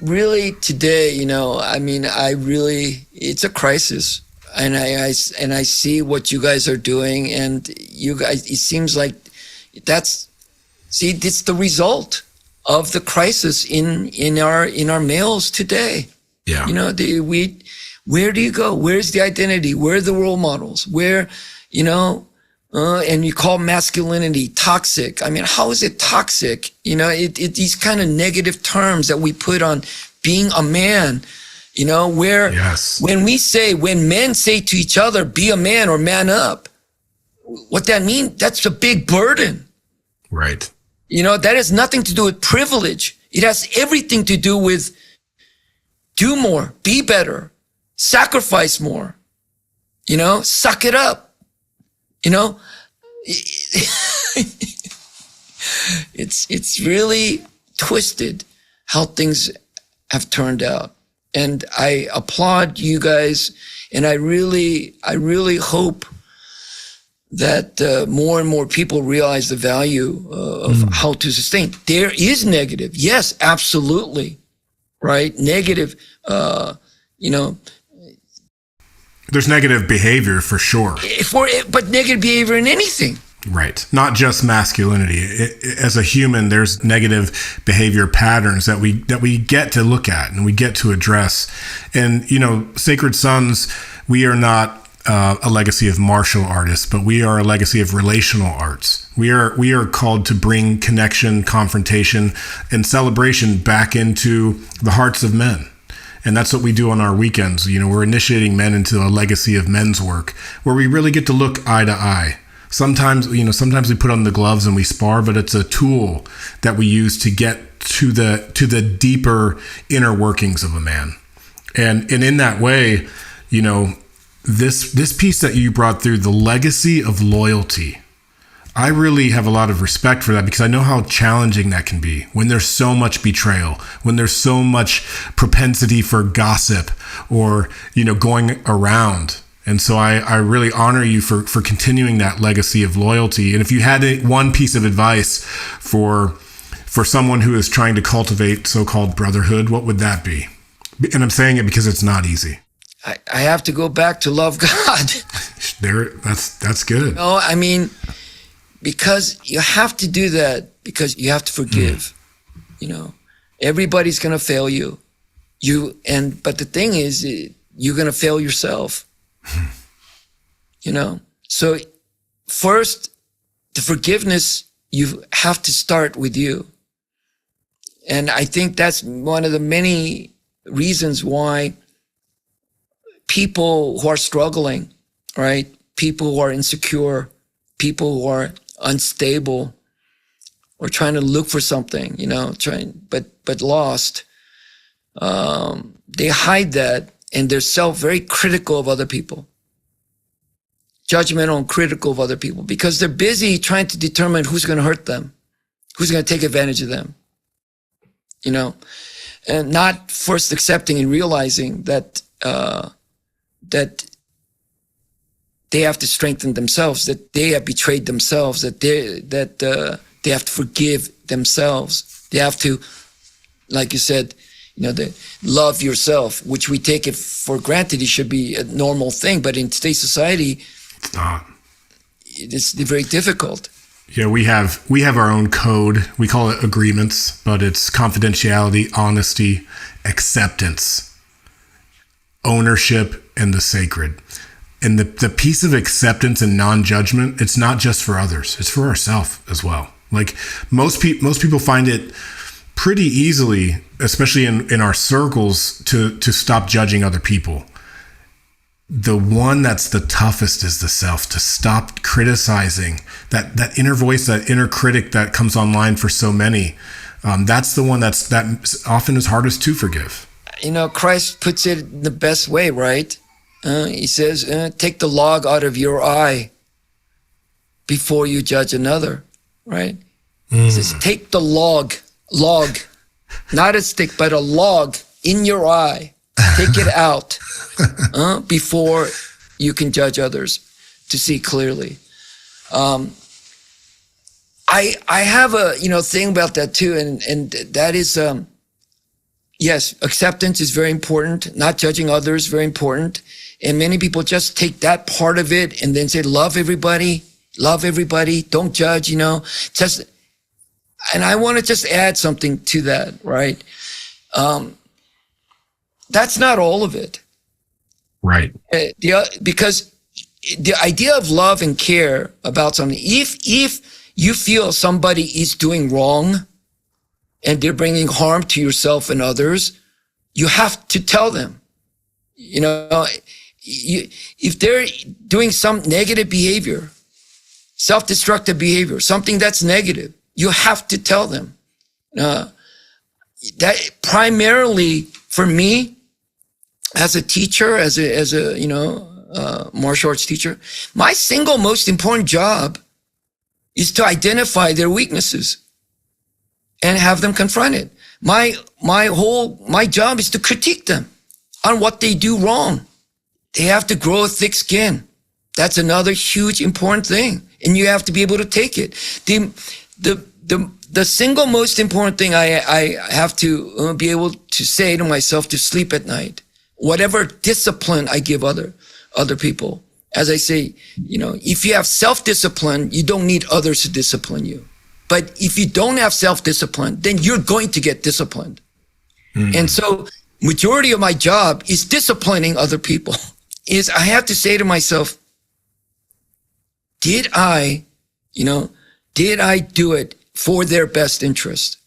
really today, it's a crisis. And I see what you guys are doing, and you guys, it seems like it's the result of the crisis in our males today. Yeah. Where do you go? Where's the identity? Where are the role models? Where, and you call masculinity toxic. I mean, how is it toxic? These kind of negative terms that we put on being a man, yes. when men say to each other, be a man or man up, what that means, that's a big burden. Right. That has nothing to do with privilege. It has everything to do with do more, be better, sacrifice more, suck it up, it's really twisted how things have turned out. And I applaud you guys, and I really hope that more and more people realize the value of how to sustain. There is negative, yes, absolutely, right? Negative, There's negative behavior for sure. But negative behavior in anything. Right. Not just masculinity. As a human, there's negative behavior patterns that we get to look at and we get to address. And, Sacred Sons, we are not a legacy of martial artists, but we are a legacy of relational arts. We are called to bring connection, confrontation, and celebration back into the hearts of men. And that's what we do on our weekends. We're initiating men into a legacy of men's work where we really get to look eye to eye. Sometimes we put on the gloves and we spar, but it's a tool that we use to get to the deeper inner workings of a man. And in that way, this piece that you brought through, the legacy of loyalty, I really have a lot of respect for that, because I know how challenging that can be when there's so much betrayal, when there's so much propensity for gossip or, going around. And so I really honor you for continuing that legacy of loyalty. And if you had one piece of advice for someone who is trying to cultivate so-called brotherhood, what would that be? And I'm saying it because it's not easy. I have to go back to love God. That's good. Because you have to do that, because you have to forgive. Everybody's going to fail you. But the thing is, you're going to fail yourself. So first, the forgiveness, you have to start with you. And I think that's one of the many reasons why people who are struggling, right? People who are insecure, people who are unstable, or trying to look for something, but lost. They hide that, and they're very critical of other people, judgmental and critical of other people, because they're busy trying to determine who's going to hurt them, who's going to take advantage of them, and not first accepting and realizing that they have to strengthen themselves, that they have betrayed themselves, that they have to forgive themselves. They have to, like you said, love yourself, which we take it for granted. It should be a normal thing, but in today's society, it's not. It's very difficult. Yeah, we have our own code. We call it agreements, but it's confidentiality, honesty, acceptance, ownership, and the sacred. And the piece of acceptance and non-judgment, it's not just for others, it's for ourselves as well. Like most people find it pretty easily, especially in our circles, to stop judging other people. The one that's the toughest is the self, to stop criticizing that inner voice, that inner critic that comes online for so many. That's the one that often is hardest to forgive. Christ puts it in the best way, right? He says, take the log out of your eye before you judge another, right? He says, take the log, not a stick, but a log in your eye. Take it out before you can judge others to see clearly. I have a thing about that too, and that is yes, acceptance is very important. Not judging others, very important. And many people just take that part of it and then say, love everybody, don't judge, just, and I want to just add something to that, right? That's not all of it. Right. Because the idea of love and care about something, if you feel somebody is doing wrong and they're bringing harm to yourself and others, you have to tell them. If they're doing some negative behavior, self-destructive behavior, something that's negative, you have to tell them. That primarily for me, as a teacher, as a martial arts teacher, my single most important job is to identify their weaknesses and have them confronted. My job is to critique them on what they do wrong. They have to grow a thick skin. That's another huge important thing. And you have to be able to take it. The single most important thing I have to be able to say to myself to sleep at night, whatever discipline I give other people, as I say, if you have self-discipline, you don't need others to discipline you. But if you don't have self-discipline, then you're going to get disciplined. Mm. And so majority of my job is disciplining other people. Is I have to say to myself, did I do it for their best interest?